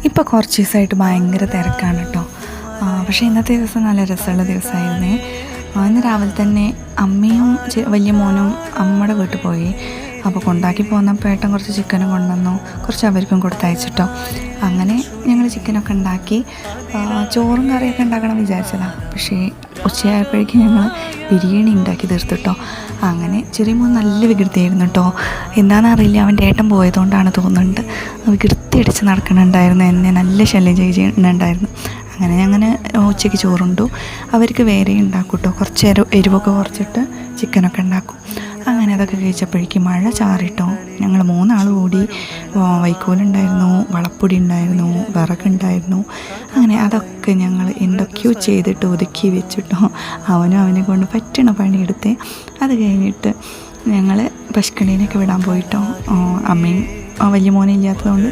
ഇപ്പോൾ കുറച്ച് ദിവസമായിട്ട് ഭയങ്കര തിരക്കാണ് കേട്ടോ. പക്ഷേ ഇന്നത്തെ ദിവസം നല്ല രസമുള്ള ദിവസമായിരുന്നേ. ഇന്ന് രാവിലെ തന്നെ അമ്മയും വലിയ മോനും അമ്മയുടെ വീട്ടിൽ പോയി. അപ്പോൾ കൊണ്ടാക്കി പോന്നപ്പോൾ ഏട്ടൻ കുറച്ച് ചിക്കനും കൊണ്ടുവന്നു, കുറച്ച് അവർക്കും കൊടുത്തയച്ചിട്ടോ. അങ്ങനെ ഞങ്ങൾ ചിക്കനൊക്കെ ഉണ്ടാക്കി ചോറും കറിയൊക്കെ ഉണ്ടാക്കണം വിചാരിച്ചതാണ്. പക്ഷേ ഉച്ചയായപ്പോഴേക്കും ഞങ്ങൾ ബിരിയാണി ഉണ്ടാക്കി തീർത്തിട്ടോ. അങ്ങനെ ചെറിയ മോൻ നല്ല വികൃതിയായിരുന്നു കേട്ടോ. എന്താണെന്നറിയില്ല, അവൻ്റെ ഏട്ടൻ പോയതുകൊണ്ടാണ് തോന്നുന്നുണ്ട്. വികൃതി അടിച്ച് നടക്കണുണ്ടായിരുന്നു, എന്നെ നല്ല ശല്യം ചെയ്യുന്നുണ്ടായിരുന്നു. അങ്ങനെ ഞങ്ങൾ ഉച്ചയ്ക്ക് ചോറുണ്ടു. അവർക്ക് വേറെ ഉണ്ടാക്കും കേട്ടോ, കുറച്ച് എരിവൊക്കെ കുറച്ചിട്ട് ചിക്കനൊക്കെ ഉണ്ടാക്കും. അങ്ങനെ അതൊക്കെ കഴിച്ചപ്പോഴേക്കും മഴ ചാറിട്ടോ. ഞങ്ങൾ 3 ആൾ കൂടി വൈക്കോലുണ്ടായിരുന്നു, വളപ്പൊടി ഉണ്ടായിരുന്നു, വിറകുണ്ടായിരുന്നു. അങ്ങനെ അതൊക്കെ ഞങ്ങൾ എന്തൊക്കെയോ ചെയ്തിട്ട് ഒതുക്കി വെച്ചിട്ടോ. അവനെ കൊണ്ട് പറ്റണ പണിയെടുത്ത് അത് കഴിഞ്ഞിട്ട് ഞങ്ങൾ പശുക്കണീനൊക്കെ വിടാൻ പോയിട്ടോ. അമ്മയും വലിയ മോനെ ഇല്ലാത്തതുകൊണ്ട്